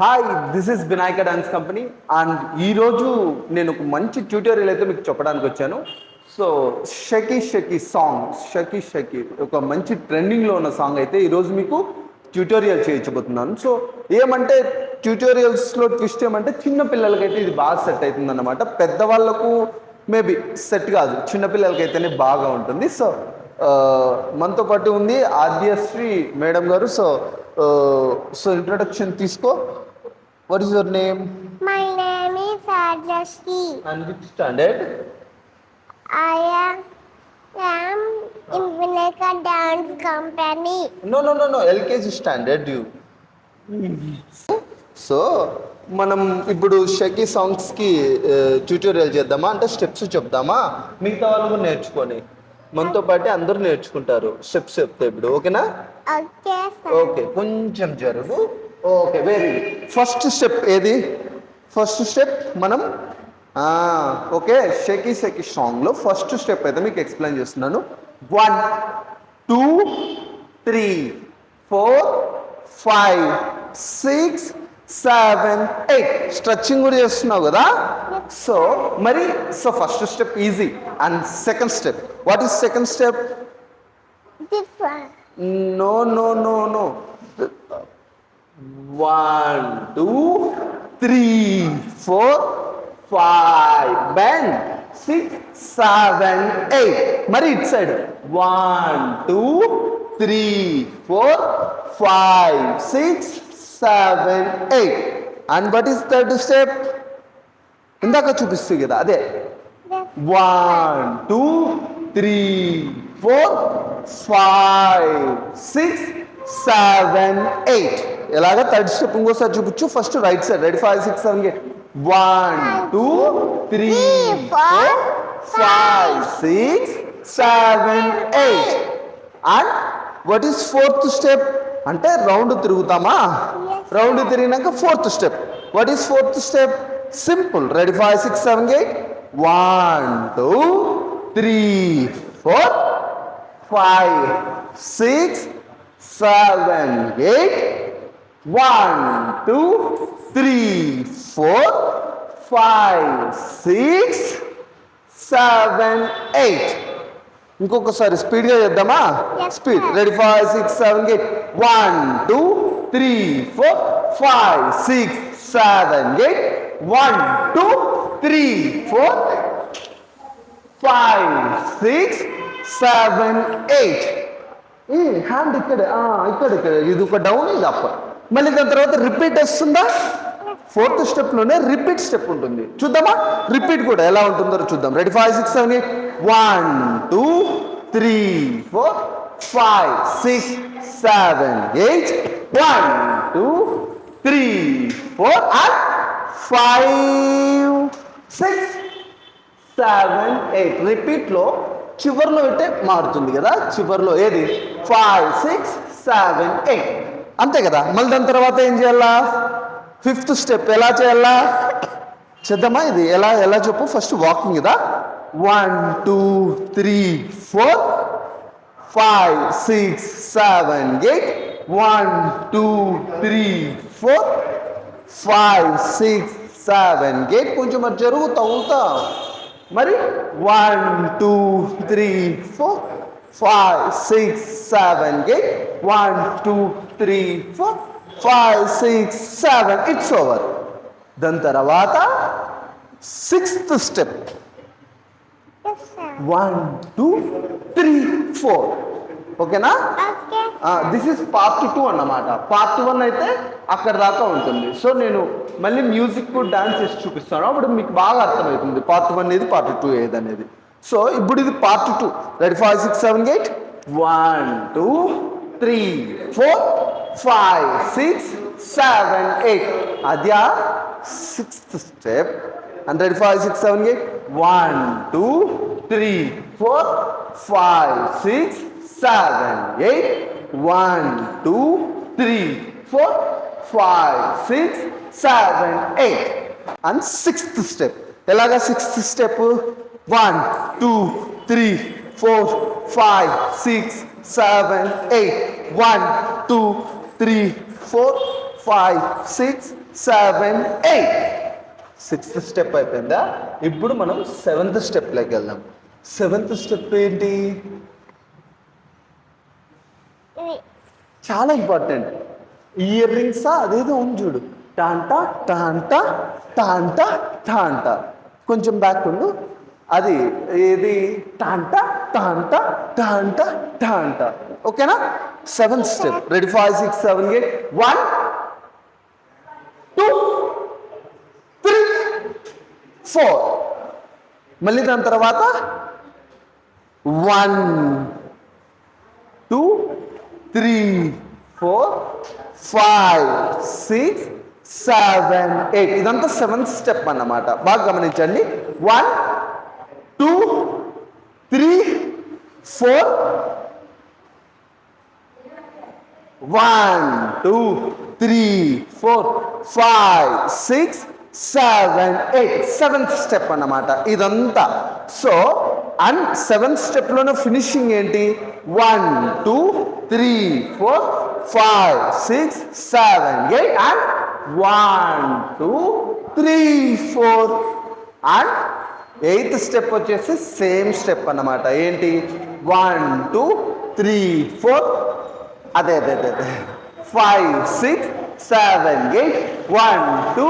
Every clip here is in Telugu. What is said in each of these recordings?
Hi, this is Vinayaka dance company and ఈరోజు నేను ఒక మంచి ట్యూటోరియల్ అయితే మీకు చెప్పడానికి వచ్చాను. సో షకీ షకీ సాంగ్, షకీ షకీ ఒక మంచి ట్రెండింగ్లో ఉన్న సాంగ్ అయితే ఈరోజు మీకు ట్యూటోరియల్ చేయించబోతున్నాను. సో ఏమంటే ట్యూటోరియల్స్లో ట్విస్ట్ ఏమంటే చిన్న పిల్లలకైతే ఇది బాగా సెట్ అవుతుంది అన్నమాట. పెద్దవాళ్ళకు మేబీ సెట్ కాదు, చిన్నపిల్లలకైతేనే బాగా ఉంటుంది. సో మనతో పాటు ఉంది ఆద్యశ్రీ మేడం గారు. సో ఇంట్రొడక్షన్ తీసుకో. What is your name? My name is Rajashri. And which standard? I am in Vinayaka Dance Company. No. LKG standard you. So మనం ఇప్పుడు షకీ సాంగ్స్కి ట్యూటోరియల్ చేద్దామా, అంటే స్టెప్స్ చెప్దామా, మిగతా వాళ్ళు కూడా నేర్చుకొని మనతో పాటు అందరూ నేర్చుకుంటారు. స్టెప్స్ చెప్తే ఇప్పుడు ఓకేనా? Okay, sir. ఓకే, కొంచెం జరుగు. Okay, very good. First step ఏది? ఫస్ట్ స్టెప్ మనం ఓకే షకీ షకీ సాంగ్లో ఫస్ట్ స్టెప్ అయితే మీకు ఎక్స్ప్లెయిన్ చేస్తున్నాను. 1 2 3 4 5 6 7 8 స్ట్రెచ్చింగ్ కూడా చేస్తున్నావు కదా. So first step easy. And second step, what is second step? Different. No. 1 2 3 4 5 bend 6 7 8 మరి it side 1 2 3 4 5 6 7 8 and what is third step? ఇందాక చూపిస్తుంది కదా అదే. 1 2 3 4 5 6 7 8 ఎలాగా థర్డ్ స్టెప్ ఇంకోసారి చూపించు. First right side. Ready? 5 6 7 8 1 2 3 4 5 6 7 8 and what is fourth step? అంటే రౌండ్ తిరుగుతామా? రౌండ్ తిరిగినాక fourth step. What is fourth step? Simple. Ready? 5 6 7 8 1 2 3 4 5 6 7 8 1 2 3 4 5 6 7 8 ఇంకొకసారి స్పీడ్గా చేద్దామా? స్పీడ్. రెడీ? 5 6 7 8 1 2 3 4 5 6 7 8 1 2 3 4 5 6 7 8 హ్యాండ్ ఇక్కడ ఇది ఒక డౌన్, ఇది అప్. మళ్ళీ దాని తర్వాత రిపీట్ వస్తుందా? ఫోర్త్ స్టెప్లోనే రిపీట్ స్టెప్ ఉంటుంది. చూద్దామా రిపీట్ కూడా ఎలా ఉంటుందో చూద్దాం. రెడీ? 5 6 7 8 1 2 3 4 5 6 7 8 1 2 3 4 and 5 6 7 8 రిపీట్లో చివర్లో అయితే మారుతుంది కదా. చివర్లో ఏది? 5 6 7 8 అంతే కదా. మళ్ళీ దాని తర్వాత ఏం చేయాలా? ఫిఫ్త్ స్టెప్ ఎలా చేయాలా చేద్దామా? ఇది ఎలా చెప్పు. ఫస్ట్ వాకింగ్ కదా. 1 2 3 4 5 6 7 8 1 2 3 4 5 6 7 8 కొంచెం మరి జరుగుతా ఉంటా. మరి 1 2 3 4 5 6 7 8 1 2 3 4 5 6 7 ఇట్స్ ఓవర్. దాని తర్వాత సిక్స్త్ స్టెప్. Yes, sir. 1 2 3 4 ఓకేనా? Okay. దిస్ ఇస్ పార్ట్ 2 అన్నమాట. పార్ట్ 1 అయితే అక్కడ దాకా ఉంటుంది. సో నేను మళ్ళీ మ్యూజిక్ డాన్స్ చేసి చూపిస్తాను, అప్పుడు మీకు బాగా అర్థమవుతుంది పార్ట్ 1 ఏది పార్ట్ 2 ఏది అనేది. సో ఇప్పుడు ఇది part 2. Ready? 5 6 7 8 1 2 3 4 5 6 7 8 అద్యా sixth step. And ready? 5 6 7 8 1 2 3 4 5 6 7 8 1 2 3 4 5 6 7 8 and sixth step. ఎలాగా సిక్స్త్ స్టెప్? 1 2 3 4 5 6 7 8 1 2 3 4 5 6 7 8 సిక్స్త్ స్టెప్ అయిపోయిందా? ఇప్పుడు మనం సెవెంత్ స్టెప్లోకి వెళ్దాం. సెవెంత్ స్టెప్ ఏంటి? చాలా ఇంపార్టెంట్. ఇయర్ రింగ్సా అదేదో ఉంది చూడు, టాంటా టాంటా టాంటా టాంటా. కొంచెం బ్యాక్ ఉండు. అది ఏది? టాంటా టాంటా టాంటా టాంటా. ఓకేనా? Seventh step. రెడీ? 5 6 7 8 1 2 3 4. మళ్ళీ దాని తర్వాత 1 2 3 4 5 6 7 8. ఇదంతా సెవెంత్ స్టెప్ అన్నమాట. బాగా గమనించండి. 1 2 3 4 1 2 3 4 5 6 7 8. సెవెంత్ స్టెప్ అన్నమాట ఇదంతా. సో అండ్ సెవెంత్ స్టెప్లోనే ఫినిషింగ్ ఏంటి? 1 2 3 4 5 6 7 8 అండ్ 1 2 3 4 అండ్ ఎయిత్ స్టెప్ వచ్చేసి సేమ్ స్టెప్ అన్నమాట. ఏంటి? 1 2 3 4 అదే 5 6 7 8 1 2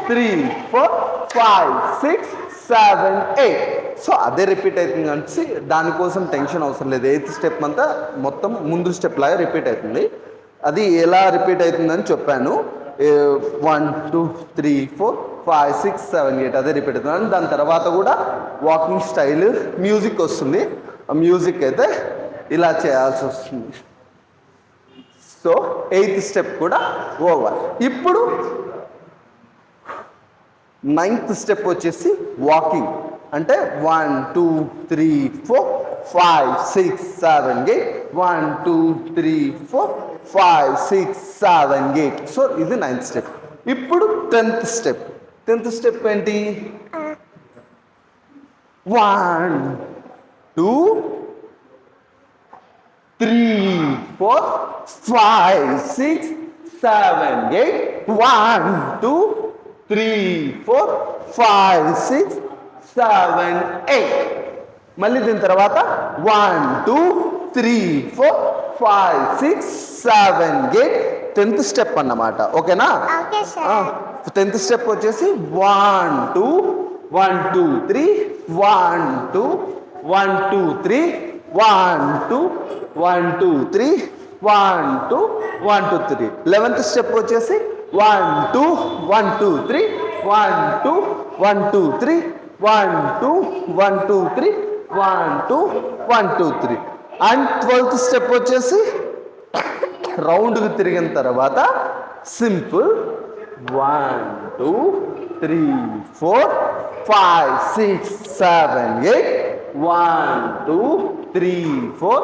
3 4 5 6 7 8. సో అదే రిపీట్ అవుతుంది అంటే దానికోసం టెన్షన్ అవసరం లేదు. ఎయిత్ స్టెప్ అంతా మొత్తం ముందు స్టెప్ లాగా రిపీట్ అవుతుంది. అది ఎలా రిపీట్ అవుతుందని చెప్పాను. 1 2 3 4 5 6 7 8 అదే రిపీట్ అవుతుంది. దాని తర్వాత కూడా వాకింగ్ స్టైల్ మ్యూజిక్ వస్తుంది. ఆ మ్యూజిక్ అయితే ఇలా చేయాల్సి వస్తుంది. సో ఎయిత్ స్టెప్ కూడా ఓవర్. ఇప్పుడు నైన్త్ స్టెప్ వచ్చేసి వాకింగ్. అంటే 1 2 3 4 5 6 7 8 1 2 3 4 5 6 7 8. సో ఇది నైన్త్ స్టెప్. ఇప్పుడు టెన్త్ స్టెప్. టెన్త్ స్టెప్ ఏంటి? 1 2 3 4 5 6 7 8 1 2 3 4 5 6 7 8. మళ్ళీ దీని తర్వాత 1 2 3 4 5 6 7 8. టెన్త్ స్టెప్ అన్నమాట. ఓకేనా? Okay sir. టెన్త్ స్టెప్ వచ్చేసి 1 2 1 2 3 1 2 1 2 3 1 2 1 2 3 1 2 1 2 3. 11th స్టెప్ వచ్చేసి 1 2 1 2 3 1 2 1 2 3 1 2 1 2 3 1 2 1 2 3. అండ్ 12th స్టెప్ వచ్చేసి రౌండ్కి తిరిగిన తర్వాత సింపుల్ 1 2 3 4 5 6 7 8 1 2 3 4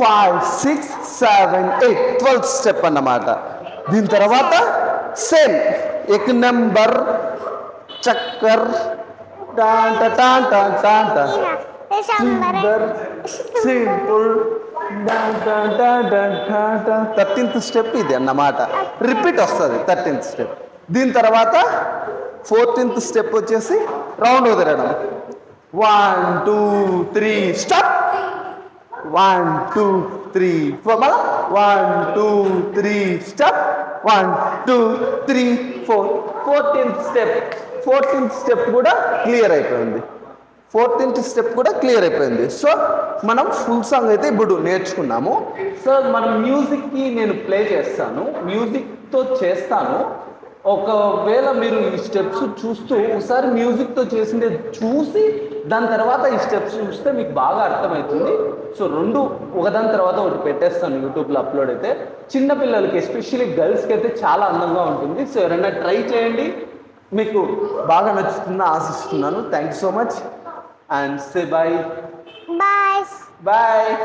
5 6 7 8. 12th స్టెప్ అన్నమాట. దీని తర్వాత సేమ్ ఎక్ నెంబర్ చక్కర్ టాంటా టాంటా టాంటా సింపుల్ 13th స్టెప్ ఇది అన్నమాట. రిపీట్ వస్తుంది 13th స్టెప్. దీని తర్వాత 14th స్టెప్ వచ్చేసి రౌండ్ వదిలేయడం. 1 2 3 స్టాప్ 1 2 3 4 మళ్ళా 1 2 3 stop 1 2 3 4. 14th step. 14th step కూడా క్లియర్ అయిపోయింది. 14th స్టెప్ కూడా క్లియర్ అయిపోయింది. సో మనం ఫుల్ సాంగ్ అయితే ఇప్పుడు నేర్చుకున్నాము. సో మనం మ్యూజిక్కి నేను ప్లే చేస్తాను, మ్యూజిక్తో చేస్తాను. ఒకవేళ మీరు ఈ స్టెప్స్ చూస్తూ ఒకసారి మ్యూజిక్తో చేసిందే చూసి దాని తర్వాత ఈ స్టెప్స్ చూస్తే మీకు బాగా అర్థమవుతుంది. సో రెండు ఒకదాని తర్వాత ఒకటి పెట్టేస్తాను యూట్యూబ్లో అప్లోడ్ అయితే. చిన్నపిల్లలకి ఎస్పెషల్లీ గర్ల్స్కి అయితే చాలా అందంగా ఉంటుంది. సో ఎవరైనా ట్రై చేయండి, మీకు బాగా నచ్చుతుందని ఆశిస్తున్నాను. Thank you so much and say bye. Bye. Bye.